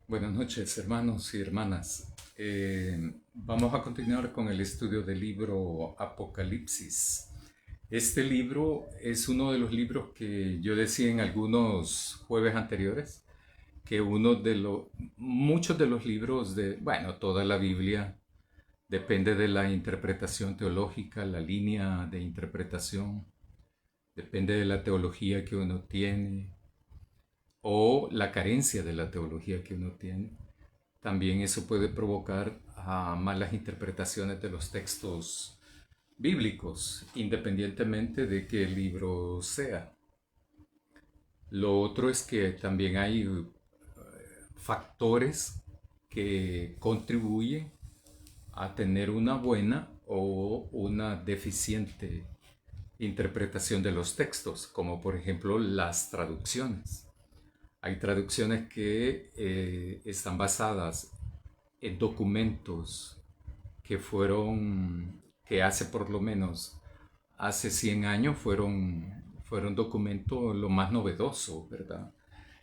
Buenas noches, hermanos y hermanas. Vamos a continuar con el estudio del libro Apocalipsis. Este libro es uno de los libros que yo decía en algunos jueves anteriores, que muchos de los libros toda la Biblia depende de la interpretación teológica, la línea de interpretación, depende de la teología que uno tiene o la carencia de la teología que uno tiene. También eso puede provocar malas interpretaciones de los textos bíblicos, independientemente de qué libro sea. Lo otro es que también hay factores que contribuyen a tener una buena o una deficiente interpretación de los textos, como por ejemplo las traducciones. Hay traducciones que están basadas en documentos que hace por lo menos hace 100 años fueron documentos lo más novedoso, ¿verdad?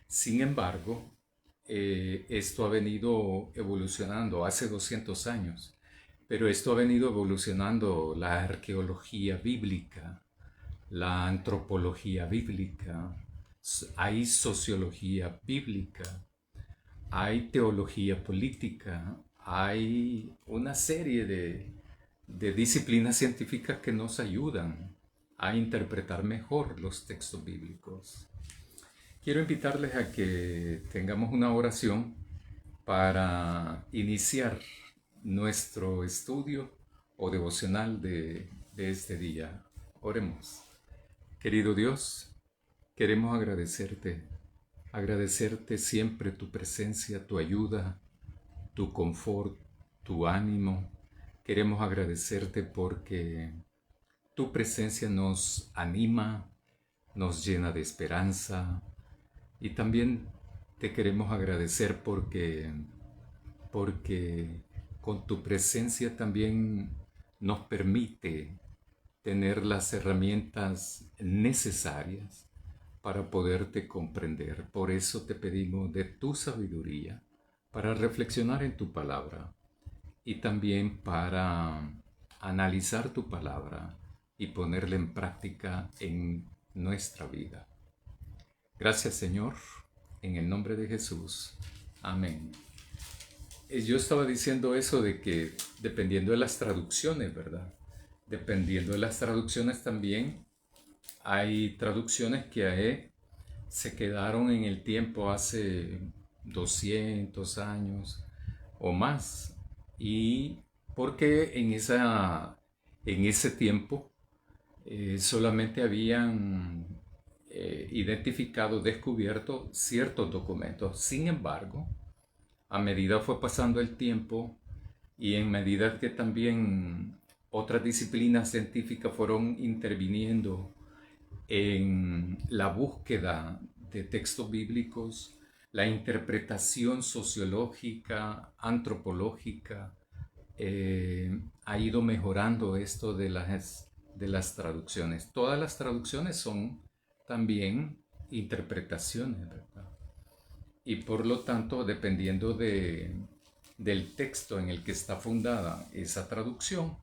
Sin embargo, esto ha venido evolucionando hace 200 años, pero esto ha venido evolucionando la arqueología bíblica, la antropología bíblica, hay sociología bíblica, hay teología política, hay una serie de disciplinas científicas que nos ayudan a interpretar mejor los textos bíblicos. Quiero invitarles a que tengamos una oración para iniciar nuestro estudio o devocional de este día. Oremos. Querido Dios, queremos agradecerte siempre tu presencia, tu ayuda, tu confort, tu ánimo. Queremos agradecerte porque tu presencia nos anima, nos llena de esperanza y también te queremos agradecer porque con tu presencia también nos permite tener las herramientas necesarias para poderte comprender. Por eso te pedimos de tu sabiduría para reflexionar en tu palabra y también para analizar tu palabra y ponerla en práctica en nuestra vida. Gracias, Señor, en el nombre de Jesús. Amén. Yo estaba diciendo eso de que dependiendo de las traducciones, ¿verdad? Dependiendo de las traducciones también hay traducciones que se quedaron en el tiempo hace 200 años o más. Y porque en ese tiempo solamente habían descubierto ciertos documentos. Sin embargo, a medida fue pasando el tiempo y en medida que también otras disciplinas científicas fueron interviniendo en la búsqueda de textos bíblicos, la interpretación sociológica, antropológica, ha ido mejorando esto de las traducciones. Todas las traducciones son también interpretaciones, ¿verdad? Y por lo tanto, dependiendo del texto en el que está fundada esa traducción,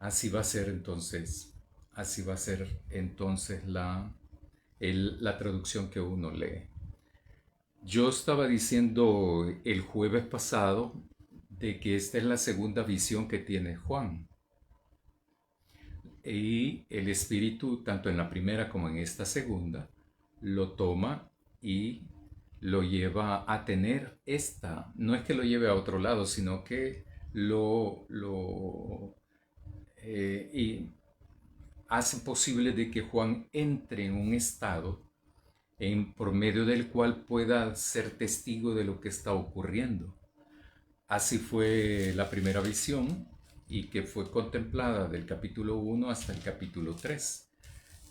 así va a ser entonces, así va a ser entonces la traducción que uno lee. Yo estaba diciendo el jueves pasado de que esta es la segunda visión que tiene Juan. Y el Espíritu, tanto en la primera como en esta segunda, lo toma y lo lleva a tener no es que lo lleve a otro lado, sino que y hace posible de que Juan entre en un estado por medio del cual pueda ser testigo de lo que está ocurriendo. Así fue la primera visión y que fue contemplada del capítulo 1 hasta el capítulo 3.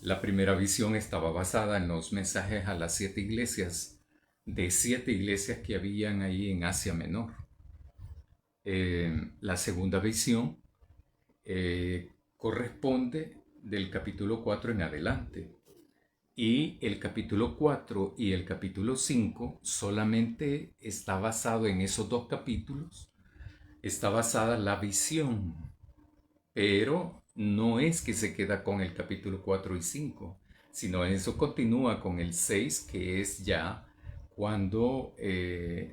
La primera visión estaba basada en los mensajes a las 7 iglesias, de 7 iglesias que habían ahí en Asia Menor. La segunda visión corresponde del capítulo 4 en adelante Y el capítulo 4 y el capítulo 5 solamente está basado en esos dos capítulos, está basada la visión, pero no es que se queda con el capítulo 4 y 5, sino eso continúa con el 6, que es ya cuando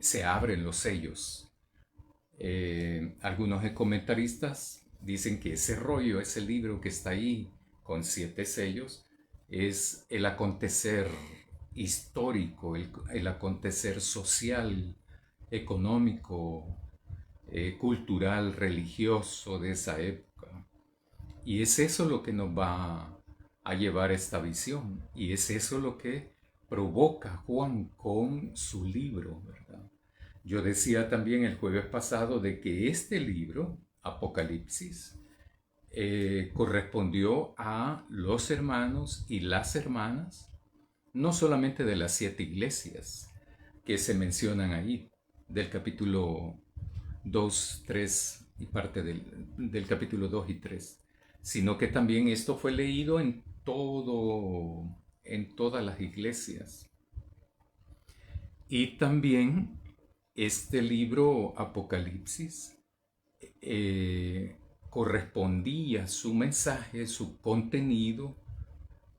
se abren los sellos. Algunos comentaristas dicen que ese rollo, ese libro que está ahí con 7 sellos, es el acontecer histórico, el acontecer social, económico, cultural, religioso de esa época. Y es eso lo que nos va a llevar a esta visión. Y es eso lo que provoca Juan con su libro, ¿verdad? Yo decía también el jueves pasado de que este libro, Apocalipsis, correspondió a los hermanos y las hermanas, no solamente de las 7 iglesias que se mencionan ahí, del capítulo 2, 3 y parte del capítulo 2 y 3, sino que también esto fue leído en todas las iglesias. Y también este libro Apocalipsis correspondía su mensaje, su contenido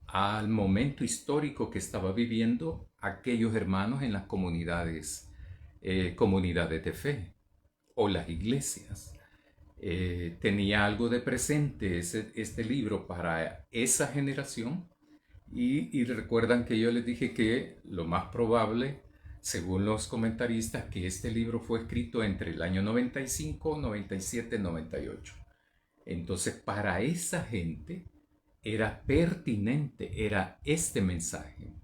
al momento histórico que estaba viviendo aquellos hermanos en las comunidades de fe o las iglesias. Tenía algo de presente este libro para esa generación y recuerdan que yo les dije que lo más probable, según los comentaristas, que este libro fue escrito entre el año 95, 97, 98. Entonces, para esa gente era pertinente, era este mensaje.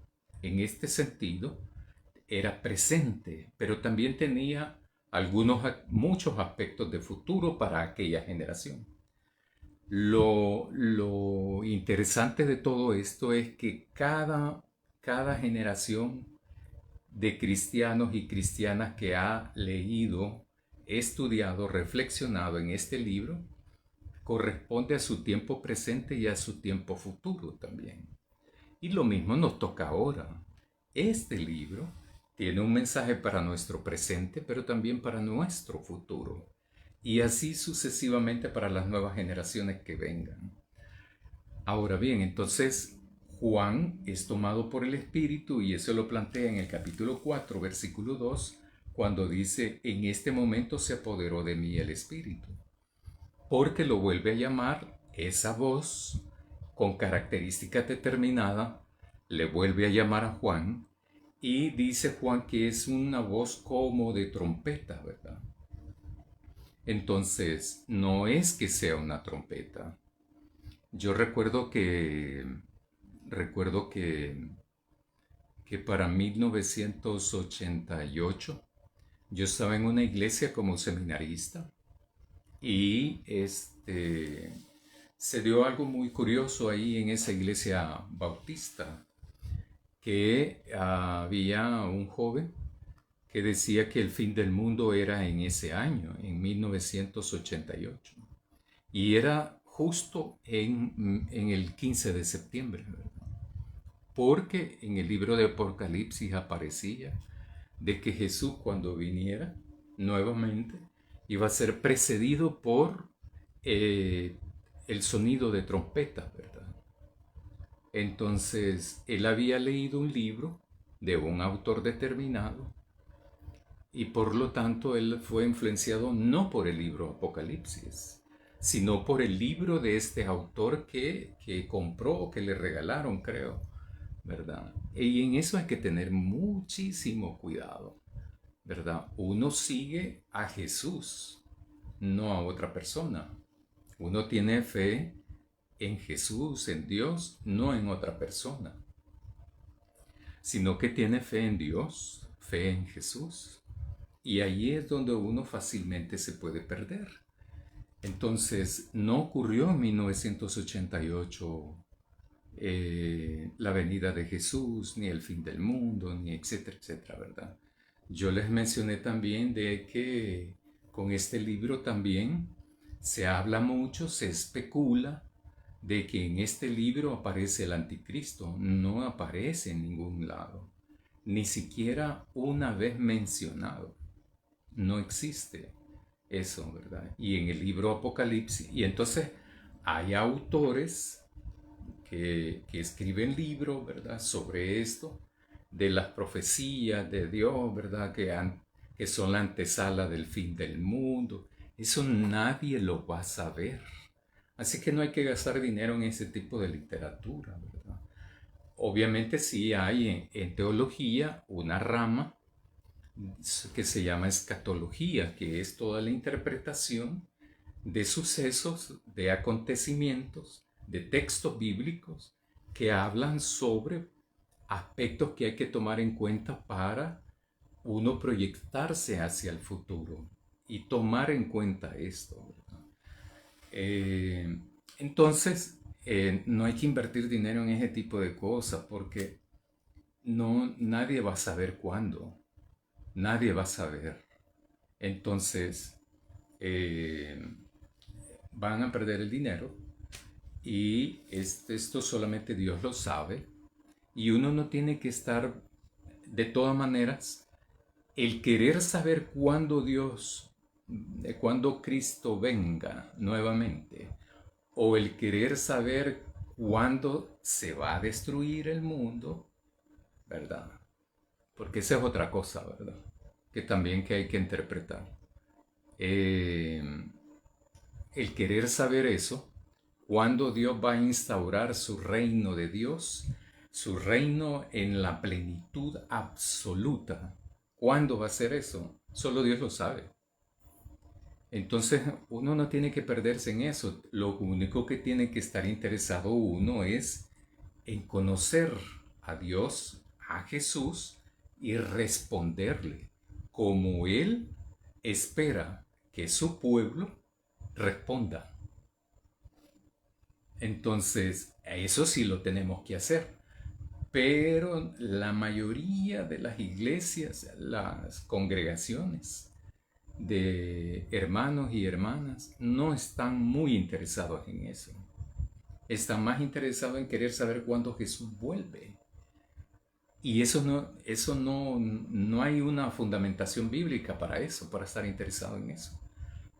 En este sentido, era presente, pero también tenía muchos aspectos de futuro para aquella generación. Lo interesante de todo esto es que cada generación de cristianos y cristianas que ha leído, estudiado, reflexionado en este libro, corresponde a su tiempo presente y a su tiempo futuro también. Y lo mismo nos toca ahora. Este libro tiene un mensaje para nuestro presente, pero también para nuestro futuro. Y así sucesivamente para las nuevas generaciones que vengan. Ahora bien, entonces Juan es tomado por el Espíritu y eso lo plantea en el capítulo 4, versículo 2, cuando dice, en este momento se apoderó de mí el Espíritu. Porque lo vuelve a llamar esa voz con características determinadas, le vuelve a llamar a Juan y dice Juan que es una voz como de trompeta, ¿verdad? Entonces, no es que sea una trompeta. Yo recuerdo que para 1988 yo estaba en una iglesia como seminarista y se dio algo muy curioso ahí en esa iglesia bautista, que había un joven que decía que el fin del mundo era en ese año, en 1988. Y era justo en el 15 de septiembre, ¿verdad? Porque en el libro de Apocalipsis aparecía de que Jesús cuando viniera nuevamente iba a ser precedido por el sonido de trompetas, ¿verdad? Entonces, él había leído un libro de un autor determinado y por lo tanto él fue influenciado no por el libro Apocalipsis, sino por el libro de este autor que compró o que le regalaron, creo, ¿verdad? Y en eso hay que tener muchísimo cuidado, ¿verdad? Uno sigue a Jesús, no a otra persona. Uno tiene fe en Jesús, en Dios, no en otra persona, sino que tiene fe en Dios, fe en Jesús. Y ahí es donde uno fácilmente se puede perder. Entonces, no ocurrió en 1988 la venida de Jesús, ni el fin del mundo, ni etcétera, etcétera, ¿verdad? Yo les mencioné también de que con este libro también se habla mucho, se especula de que en este libro aparece el anticristo. No aparece en ningún lado, ni siquiera una vez mencionado. No existe eso, ¿verdad? Y en el libro Apocalipsis, y entonces hay autores que escriben libros, ¿verdad? Sobre esto, de las profecías de Dios, ¿verdad? Que son la antesala del fin del mundo. Eso nadie lo va a saber. Así que no hay que gastar dinero en ese tipo de literatura, ¿verdad? Obviamente sí hay en teología una rama que se llama escatología, que es toda la interpretación de sucesos, de acontecimientos, de textos bíblicos que hablan sobre aspectos que hay que tomar en cuenta para uno proyectarse hacia el futuro y tomar en cuenta esto, ¿verdad? Eh, entonces, no hay que invertir dinero en ese tipo de cosas porque nadie va a saber cuándo, nadie va a saber. Entonces, eh, van a perder el dinero y esto solamente Dios lo sabe y uno no tiene que estar, de todas maneras, el querer saber cuándo Cristo venga nuevamente, o el querer saber cuándo se va a destruir el mundo, ¿verdad? Porque esa es otra cosa, ¿verdad? Que también que hay que interpretar. Eh, el querer saber eso, cuándo Dios va a instaurar su reino de Dios, su reino en la plenitud absoluta. ¿Cuándo va a ser eso? Solo Dios lo sabe. Entonces uno no tiene que perderse en eso. Lo único que tiene que estar interesado uno es en conocer a Dios, a Jesús, y responderle como Él espera que su pueblo responda. Entonces, eso sí lo tenemos que hacer. Pero la mayoría de las iglesias, las congregaciones de hermanos y hermanas, no están muy interesados en eso. Están más interesados en querer saber cuándo Jesús vuelve. Y no hay una fundamentación bíblica para eso, para estar interesado en eso.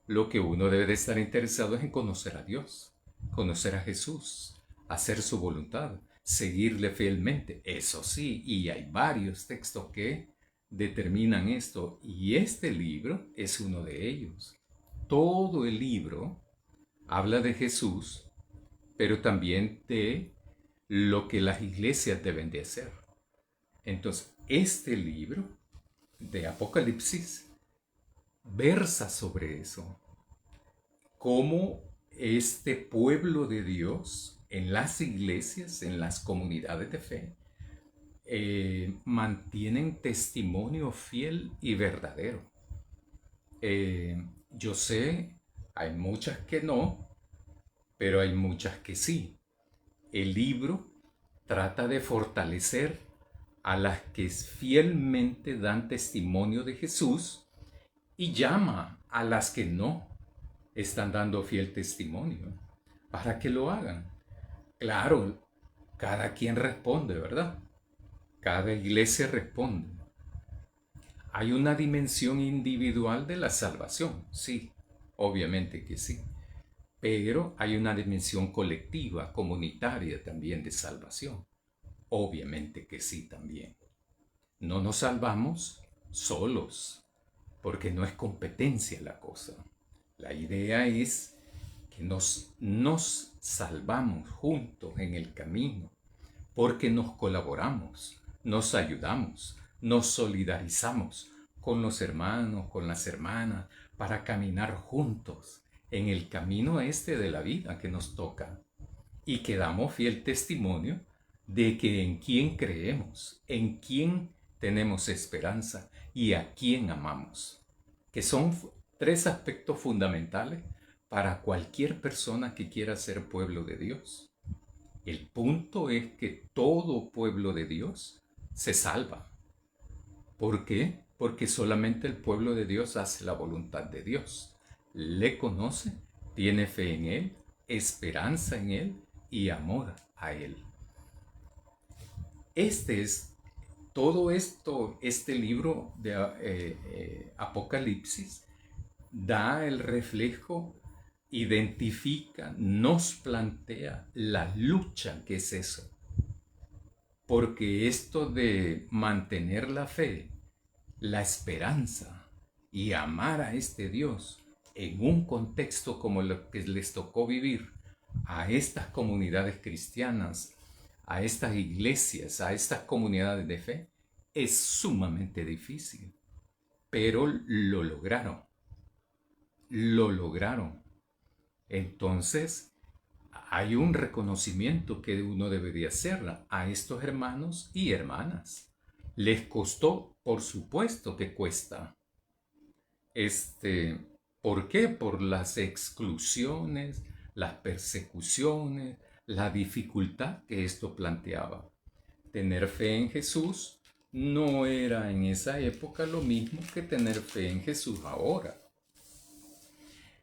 Lo que uno debe de estar interesado es en conocer a Dios, conocer a Jesús, hacer su voluntad, seguirle fielmente. Eso sí, y hay varios textos que determinan esto, y este libro es uno de ellos. Todo el libro habla de Jesús, pero también de lo que las iglesias deben de hacer. Entonces, este libro de Apocalipsis versa sobre eso, cómo este pueblo de Dios en las iglesias, en las comunidades de fe, mantienen testimonio fiel y verdadero. Yo sé, hay muchas que no, pero hay muchas que sí. El libro trata de fortalecer a las que fielmente dan testimonio de Jesús y llama a las que no están dando fiel testimonio para que lo hagan. Claro, cada quien responde, ¿verdad? Cada iglesia responde. Hay una dimensión individual de la salvación, sí, obviamente que sí. Pero hay una dimensión colectiva, comunitaria también de salvación. Obviamente que sí también. No nos salvamos solos, porque no es competencia la cosa. La idea es que nos salvamos juntos en el camino, porque nos colaboramos, nos ayudamos, nos solidarizamos con los hermanos, con las hermanas, para caminar juntos en el camino este de la vida que nos toca, y que damos fiel testimonio de que en quién creemos, en quién tenemos esperanza y a quién amamos, que son tres aspectos fundamentales para cualquier persona que quiera ser pueblo de Dios. El punto es que todo pueblo de Dios se salva. ¿Por qué? Porque solamente el pueblo de Dios hace la voluntad de Dios. Le conoce, tiene fe en Él, esperanza en Él y amor a Él. Este es todo esto, este libro de Apocalipsis da el reflejo, identifica, nos plantea la lucha que es eso. Porque esto de mantener la fe, la esperanza y amar a este Dios en un contexto como lo que les tocó vivir a estas comunidades cristianas, a estas iglesias, a estas comunidades de fe, es sumamente difícil. Pero lo lograron. Lo lograron. Entonces, hay un reconocimiento que uno debería hacer a estos hermanos y hermanas. Les costó, por supuesto que cuesta. ¿Por qué? Por las exclusiones, las persecuciones, la dificultad que esto planteaba. Tener fe en Jesús no era en esa época lo mismo que tener fe en Jesús ahora.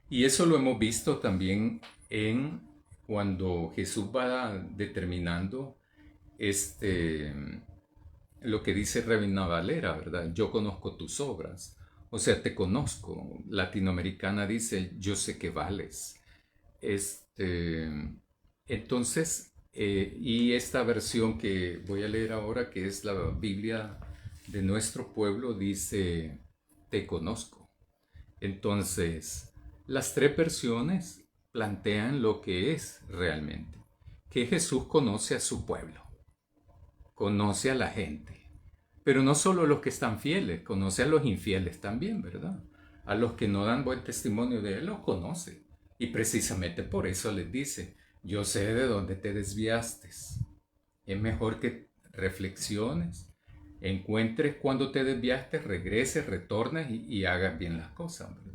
Y eso lo hemos visto también en cuando Jesús va determinando lo que dice Reina Valera, ¿verdad? Yo conozco tus obras. O sea, te conozco. Latinoamericana dice, yo sé que vales. Entonces, y esta versión que voy a leer ahora, que es la Biblia de nuestro pueblo, dice, te conozco. Entonces, las tres versiones plantean lo que es realmente, que Jesús conoce a su pueblo, conoce a la gente, pero no solo a los que están fieles, conoce a los infieles también, ¿verdad? A los que no dan buen testimonio de Él, los conoce. Y precisamente por eso les dice, yo sé de dónde te desviaste. Es mejor que reflexiones, encuentres cuando te desviaste, regreses, retornes y hagas bien las cosas, ¿verdad?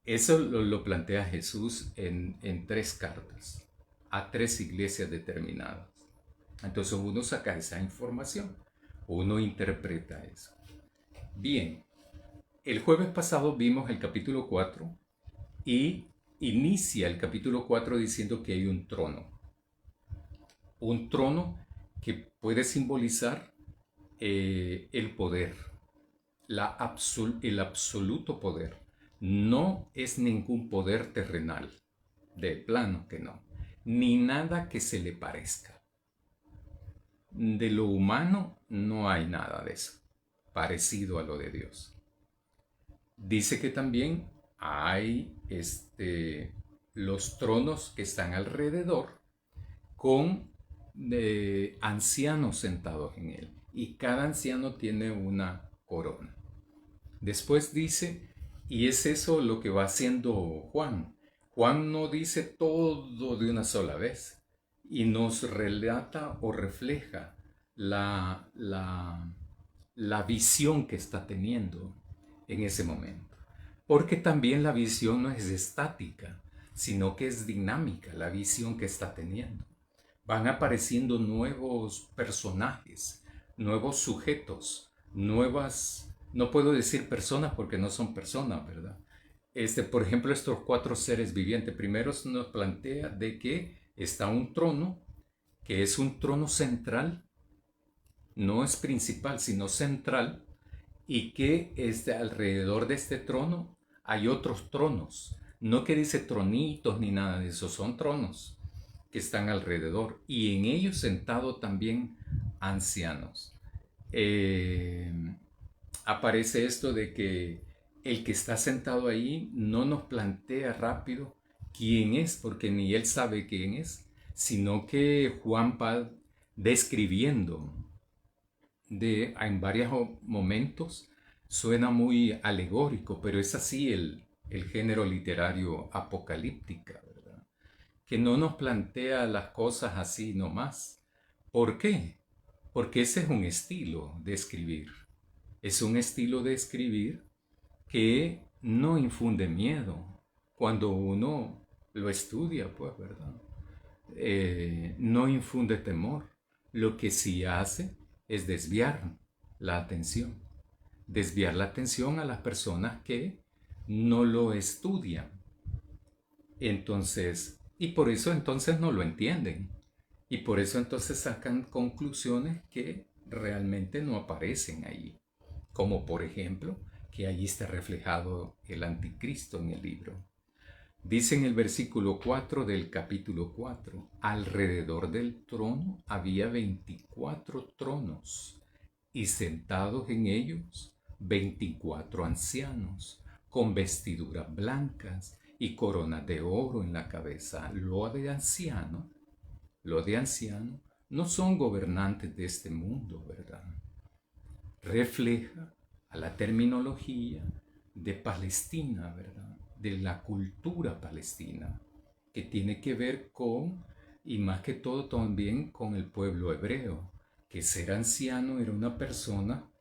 Eso lo plantea Jesús en tres cartas, a tres iglesias determinadas. Entonces uno saca esa información, uno interpreta eso. Bien, el jueves pasado vimos el capítulo 4 y inicia el capítulo 4 diciendo que hay un trono. Un trono que puede simbolizar el poder, el absoluto poder. No es ningún poder terrenal, de plano que no, ni nada que se le parezca. De lo humano no hay nada de eso, parecido a lo de Dios. Dice que también hay los tronos que están alrededor con ancianos sentados en él, y cada anciano tiene una corona. Después dice, y es eso lo que va haciendo Juan. Juan no dice todo de una sola vez y nos relata o refleja la visión que está teniendo en ese momento. Porque también la visión no es estática, sino que es dinámica la visión que está teniendo. Van apareciendo nuevos personajes, nuevos sujetos, nuevas, no puedo decir personas porque no son personas, ¿verdad? Por ejemplo, estos cuatro seres vivientes, primero nos plantea de que está un trono, que es un trono central, no es principal, sino central, y que alrededor de este trono hay otros tronos, no que dice tronitos ni nada de eso, son tronos que están alrededor, y en ellos sentados también ancianos. Aparece esto de que el que está sentado ahí no nos plantea rápido quién es, porque ni él sabe quién es, sino que Juan va describiendo en varios momentos. Suena muy alegórico, pero es así el género literario apocalíptica, ¿verdad? Que no nos plantea las cosas así nomás. ¿Por qué? Porque ese es un estilo de escribir. Es un estilo de escribir que no infunde miedo cuando uno lo estudia, pues, ¿verdad? No infunde temor. Lo que sí hace es desviar la atención. Desviar la atención a las personas que no lo estudian. Entonces, Y por eso entonces no lo entienden. Y por eso entonces sacan conclusiones que realmente no aparecen ahí. Como por ejemplo, que allí está reflejado el anticristo en el libro. Dice en el versículo 4 del capítulo 4, alrededor del trono había 24 tronos y sentados en ellos 24 ancianos con vestiduras blancas y coronas de oro en la cabeza. Lo de anciano no son gobernantes de este mundo, ¿verdad? Refleja a la terminología de Palestina, ¿verdad? De la cultura palestina, que tiene que ver con, y más que todo también con el pueblo hebreo, que ser anciano era una persona